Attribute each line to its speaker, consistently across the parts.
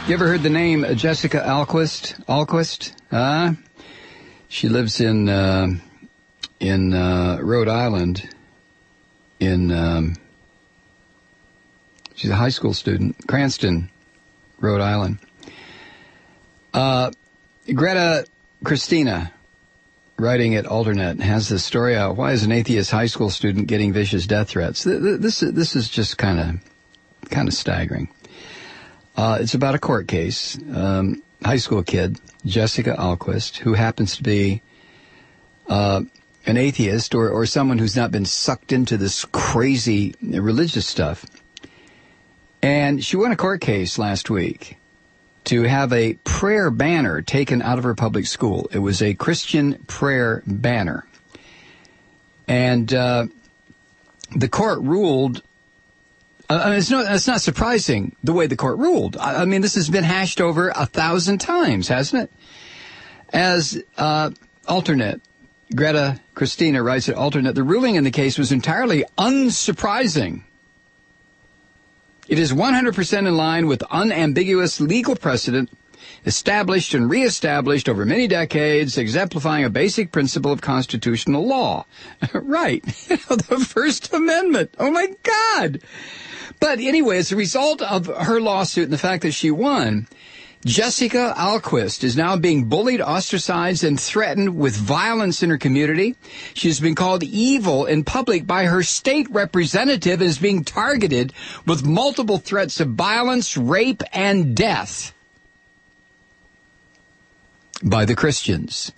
Speaker 1: You ever heard the name Jessica Ahlquist? She lives in Rhode Island. She's a high school student, Cranston, Rhode Island. Greta Christina, writing at AlterNet, has this story out. Why is an atheist high school student getting vicious death threats? This is just kind of staggering. It's about a court case. High school kid, Jessica Ahlquist, who happens to be an atheist or someone who's not been sucked into this crazy religious stuff. And she won a court case last week to have a prayer banner taken out of her public school. It was a Christian prayer banner. And the court ruled, it's not surprising the way the court ruled. I mean, this has been hashed over 1,000 times, hasn't it? As AlterNet, Greta Christina writes at AlterNet, the ruling in the case was entirely unsurprising. It is 100% in line with unambiguous legal precedent established and reestablished over many decades, exemplifying a basic principle of constitutional law. Right. The First Amendment. Oh, my God. But anyway, as a result of her lawsuit and the fact that she won, Jessica Ahlquist is now being bullied, ostracized, and threatened with violence in her community. She's been called evil in public by her state representative and is being targeted with multiple threats of violence, rape, and death by the Christians,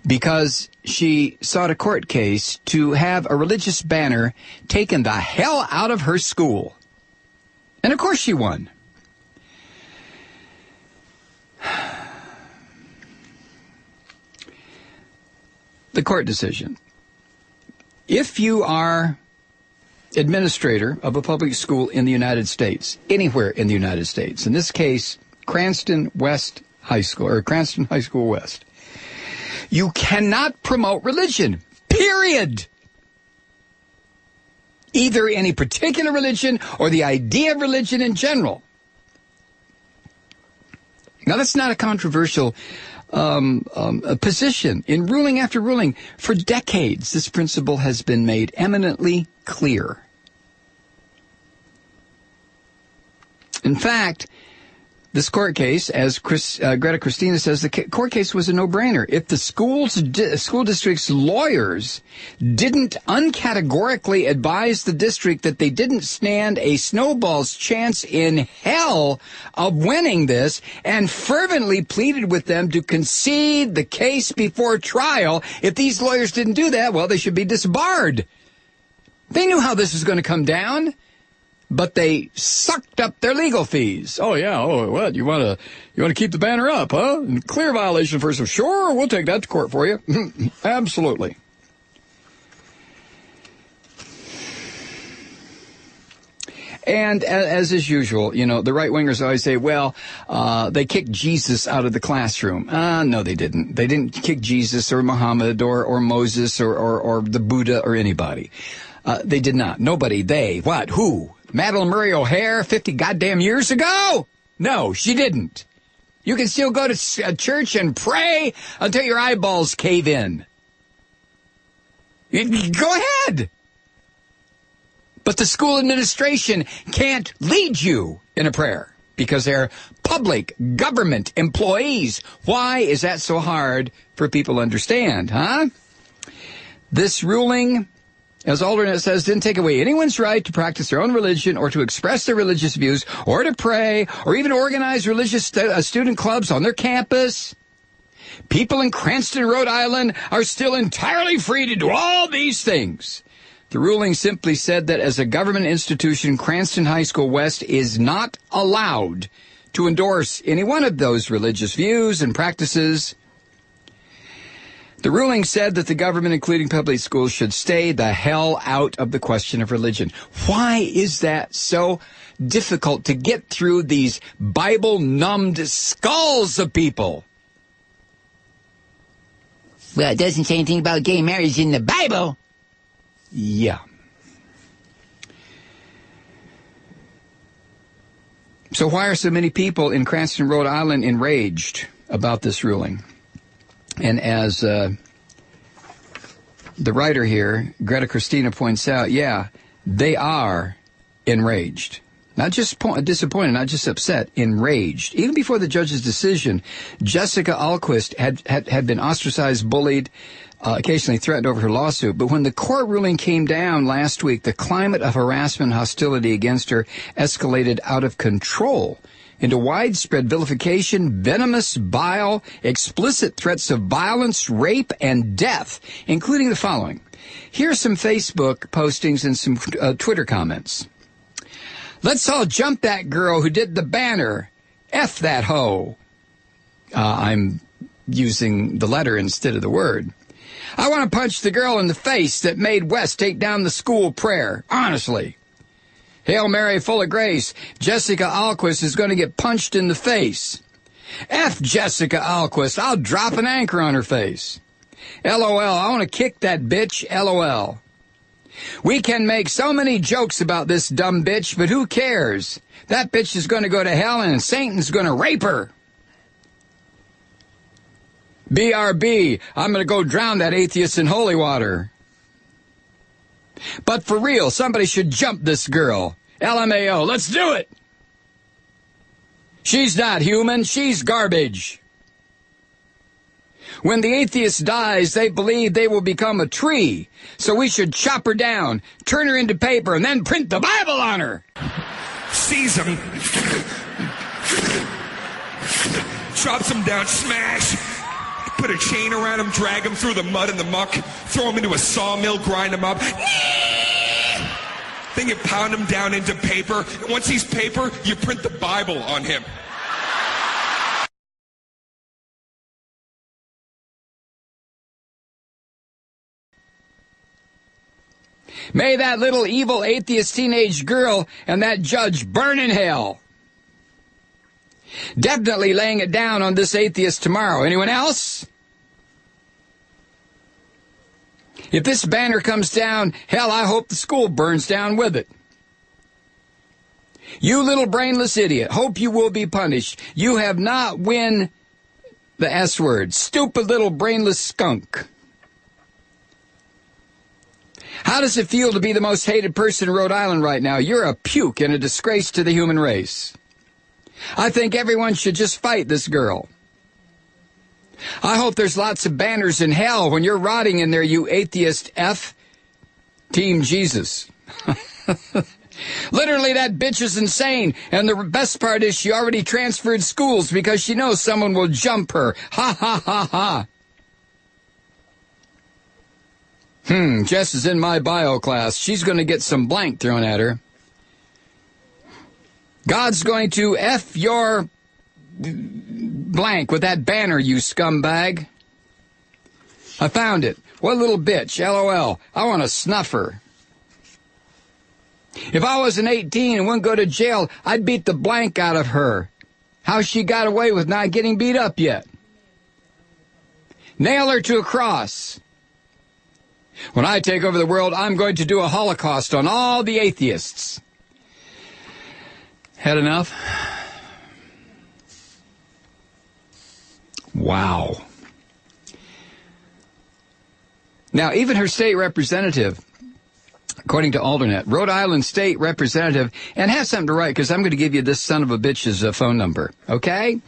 Speaker 1: because she sought a court case to have a religious banner taken the hell out of her school. And of course she won. The court decision. If you are administrator of a public school in the United States, anywhere in the United States, in this case, Cranston West High School, or Cranston High School West, you cannot promote religion, period. Either any particular religion or the idea of religion in general. Now, that's not a controversial position. In ruling after ruling, for decades, this principle has been made eminently clear. In fact, this court case, as Greta Christina says, the court case was a no-brainer. If the school district's lawyers didn't uncategorically advise the district that they didn't stand a snowball's chance in hell of winning this, and fervently pleaded with them to concede the case before trial, if these lawyers didn't do that, well, they should be disbarred. They knew how this was going to come down. But they sucked up their legal fees. Oh, yeah. Oh, what? You want to keep the banner up, huh? Clear violation first. Sure, we'll take that to court for you. Absolutely. And as is usual, the right-wingers always say, well, they kicked Jesus out of the classroom. No, they didn't. They didn't kick Jesus or Muhammad or Moses or the Buddha or anybody. They did not. Nobody. They. What? Who? Madeleine Murray O'Hare 50 goddamn years ago? No, she didn't. You can still go to church and pray until your eyeballs cave in. Go ahead. But the school administration can't lead you in a prayer because they're public government employees. Why is that so hard for people to understand, huh? This ruling, as AlterNet says, didn't take away anyone's right to practice their own religion or to express their religious views or to pray or even organize religious student clubs on their campus. People in Cranston, Rhode Island are still entirely free to do all these things. The ruling simply said that as a government institution, Cranston High School West is not allowed to endorse any one of those religious views and practices. The ruling said that the government, including public schools, should stay the hell out of the question of religion. Why is that so difficult to get through these Bible-numbed skulls of people? Well, it doesn't say anything about gay marriage in the Bible. Yeah. So why are so many people in Cranston, Rhode Island enraged about this ruling? And as the writer here, Greta Christina, points out, yeah, they are enraged. Not just disappointed, not just upset, enraged. Even before the judge's decision, Jessica Ahlquist had been ostracized, bullied, occasionally threatened over her lawsuit. But when the court ruling came down last week, the climate of harassment and hostility against her escalated out of control into widespread vilification, venomous bile, explicit threats of violence, rape, and death, including the following. Here are some Facebook postings and some Twitter comments. Let's all jump that girl who did the banner. F that hoe. I'm using the letter instead of the word. I want to punch the girl in the face that made West take down the school prayer. Honestly. Hail Mary, full of grace. Jessica Ahlquist is going to get punched in the face. F Jessica Ahlquist. I'll drop an anchor on her face. LOL. I want to kick that bitch. LOL. We can make so many jokes about this dumb bitch, but who cares? That bitch is going to go to hell and Satan's going to rape her. BRB, I'm going to go drown that atheist in holy water. But for real, somebody should jump this girl. LMAO, let's do it. She's not human, she's garbage. When the atheist dies, they believe they will become a tree. So we should chop her down, turn her into paper, and then print the Bible on her.
Speaker 2: Seize him. Chops him down, smash. Put a chain around him, drag him through the mud and the muck, throw him into a sawmill, grind him up. Then you pound him down into paper. And once he's paper, you print the Bible on him.
Speaker 1: May that little evil atheist teenage girl and that judge burn in hell. Definitely laying it down on this atheist tomorrow. Anyone else? If this banner comes down, hell, I hope the school burns down with it. You little brainless idiot, hope you will be punished. You have not win the S word. Stupid little brainless skunk. How does it feel to be the most hated person in Rhode Island right now? You're a puke and a disgrace to the human race. I think everyone should just fight this girl. I hope there's lots of banners in hell when you're rotting in there, you atheist F. Team Jesus. Literally, that bitch is insane. And the best part is she already transferred schools because she knows someone will jump her. Ha, ha, ha, ha. Jess is in my bio class. She's going to get some blank thrown at her. God's going to F your blank with that banner, you scumbag. I found it. What a little bitch. LOL. I want to snuff her. If I wasn't 18 and wouldn't go to jail, I'd beat the blank out of her. How she got away with not getting beat up yet? Nail her to a cross. When I take over the world, I'm going to do a Holocaust on all the atheists. Had enough? Wow. Now, even her state representative, according to AlterNet, Rhode Island state representative, and have something to write because I'm going to give you this son of a bitch's phone number, okay?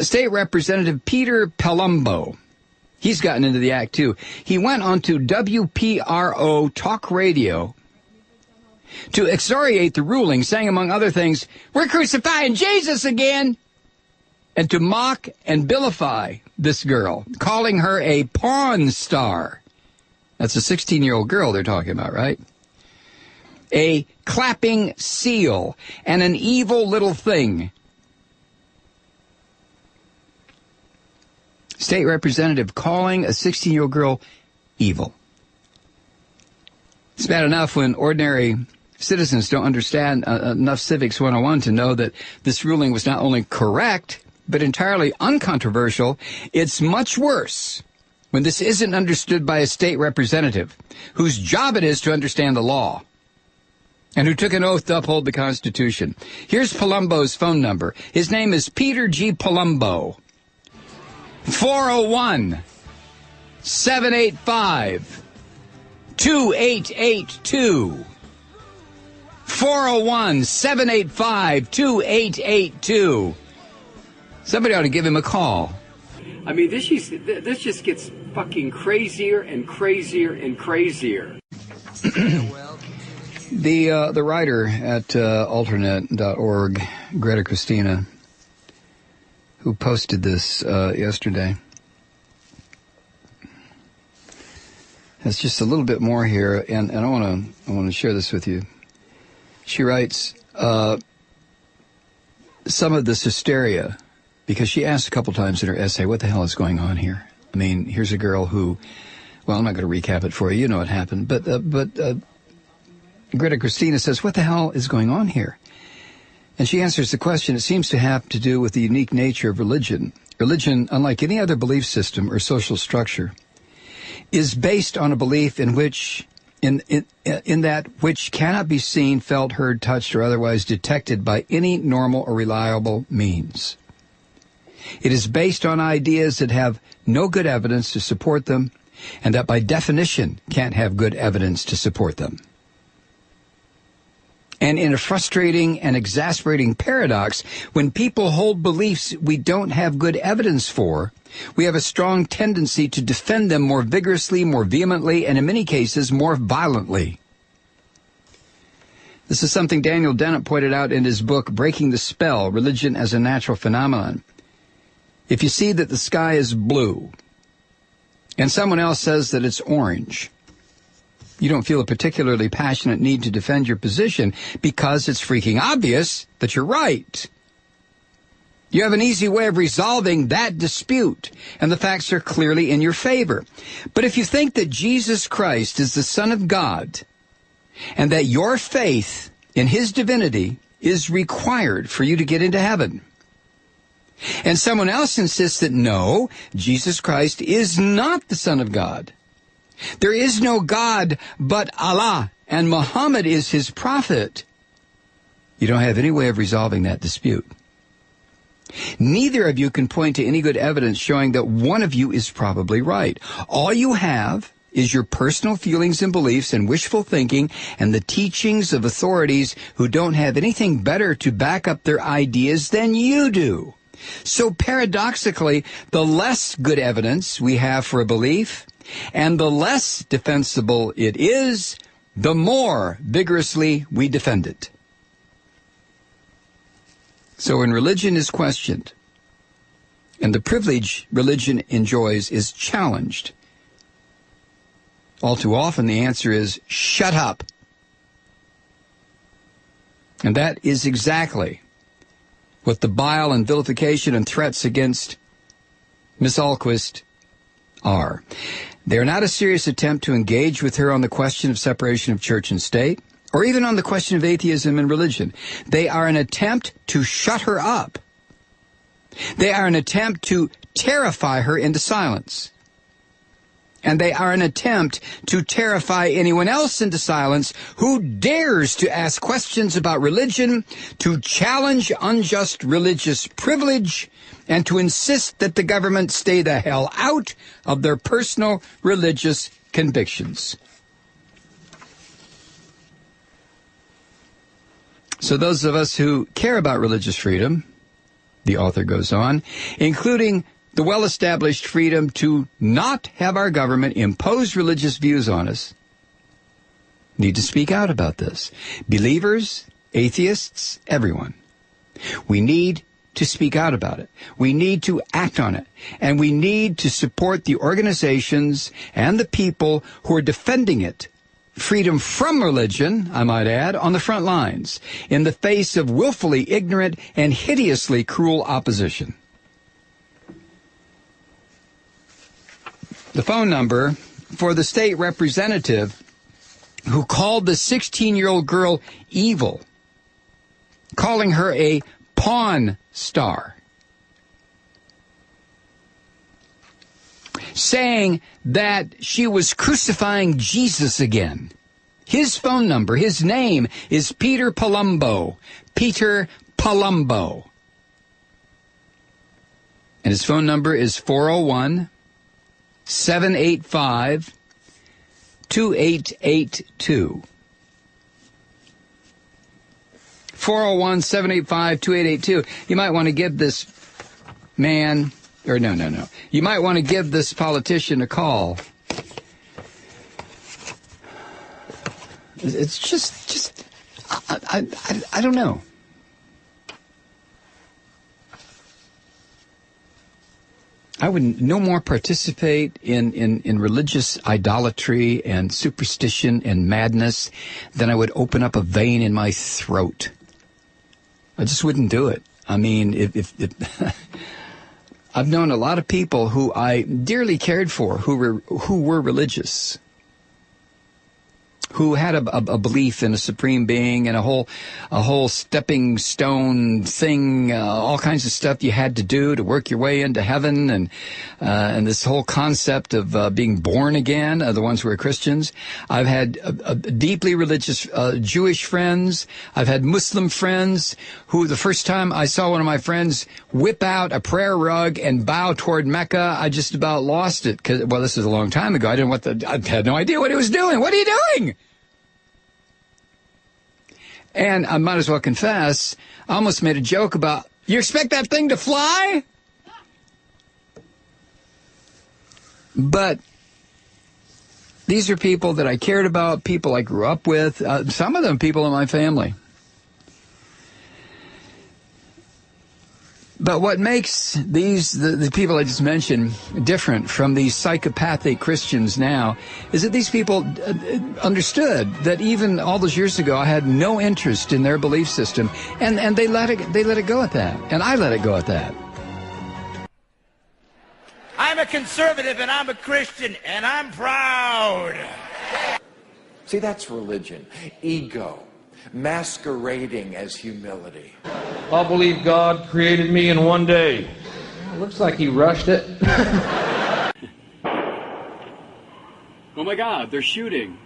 Speaker 1: State Representative Peter Palumbo. He's gotten into the act, too. He went on to WPRO Talk Radio to excoriate the ruling, saying, among other things, we're crucifying Jesus again, and to mock and vilify this girl, calling her a pawn star. That's a 16-year-old girl they're talking about, right? A clapping seal and an evil little thing. State representative calling a 16-year-old girl evil. It's bad enough when ordinary citizens don't understand enough Civics 101 to know that this ruling was not only correct, but entirely uncontroversial. It's much worse when this isn't understood by a state representative whose job it is to understand the law. and who took an oath to uphold the Constitution. Here's Palumbo's phone number. His name is Peter G. Palumbo. 401-785-2882. 401-785-2882. Somebody ought to give him a call.
Speaker 3: I mean, this just gets fucking crazier and crazier and crazier.
Speaker 1: The writer at AlterNet.org, Greta Christina, who posted this yesterday, has just a little bit more here, and I want to share this with you. She writes some of this hysteria, because she asked a couple times in her essay, what the hell is going on here? I mean, here's a girl who, well, I'm not going to recap it for you. You know what happened. But Greta Christina says, what the hell is going on here? And she answers the question, it seems to have to do with the unique nature of religion. Religion, unlike any other belief system or social structure, is based on a belief in which, in that which cannot be seen, felt, heard, touched, or otherwise detected by any normal or reliable means. It is based on ideas that have no good evidence to support them, and that by definition can't have good evidence to support them. And in a frustrating and exasperating paradox, when people hold beliefs we don't have good evidence for, we have a strong tendency to defend them more vigorously, more vehemently, and in many cases more violently. This is something Daniel Dennett pointed out in his book, Breaking the Spell, Religion as a Natural Phenomenon. If you see that the sky is blue, and someone else says that it's orange, you don't feel a particularly passionate need to defend your position because it's freaking obvious that you're right. You have an easy way of resolving that dispute, and the facts are clearly in your favor. But if you think that Jesus Christ is the Son of God, and that your faith in his divinity is required for you to get into heaven, and someone else insists that no, Jesus Christ is not the Son of God, there is no God but Allah, and Muhammad is his prophet, you don't have any way of resolving that dispute. Neither of you can point to any good evidence showing that one of you is probably right. All you have is your personal feelings and beliefs and wishful thinking and the teachings of authorities who don't have anything better to back up their ideas than you do. So paradoxically, the less good evidence we have for a belief, and the less defensible it is, the more vigorously we defend it. So when religion is questioned, and the privilege religion enjoys is challenged, all too often the answer is, shut up. And that is exactly what the bile and vilification and threats against Miss Ahlquist are. They are not a serious attempt to engage with her on the question of separation of church and state, or even on the question of atheism and religion. They are an attempt to shut her up. They are an attempt to terrify her into silence. And they are an attempt to terrify anyone else into silence who dares to ask questions about religion, to challenge unjust religious privilege, and to insist that the government stay the hell out of their personal religious convictions. So those of us who care about religious freedom, the author goes on, including the well-established freedom to not have our government impose religious views on us, need to speak out about this. Believers, atheists, everyone. We need to speak out about it. We need to act on it. And we need to support the organizations and the people who are defending it. Freedom from religion, I might add, on the front lines, in the face of willfully ignorant and hideously cruel opposition. The phone number for the state representative who called the 16-year-old girl evil, calling her a pawn star, saying that she was crucifying Jesus again. His phone number, his name is Peter Palumbo. Peter Palumbo. And his phone number is 401-785-2882. 401-785-2882. You might want to give this man, or no. You might want to give this politician a call. It's just, I don't know. I would no more participate in religious idolatry and superstition and madness than I would open up a vein in my throat. I just wouldn't do it. I mean, if I've known a lot of people who I dearly cared for who were religious, who had a belief in a supreme being and a whole stepping stone thing, all kinds of stuff you had to do to work your way into heaven, and this whole concept of being born again, the ones who are Christians. I've had deeply religious Jewish friends. I've had Muslim friends who, the first time I saw one of my friends whip out a prayer rug and bow toward Mecca, I just about lost it. Well, this is a long time ago. I had no idea what he was doing. What are you doing? And I might as well confess, I almost made a joke about, you expect that thing to fly? But these are people that I cared about, people I grew up with, some of them people in my family. But what makes the people I just mentioned different from these psychopathic Christians now is that these people understood that even all those years ago I had no interest in their belief system, and they let it go at that, and I let it go at that.
Speaker 4: I'm a conservative and I'm a Christian and I'm proud.
Speaker 5: See, that's religion. Ego. Masquerading as humility.
Speaker 6: I believe God created me in one day. Looks like he rushed it.
Speaker 3: Oh my God, they're shooting.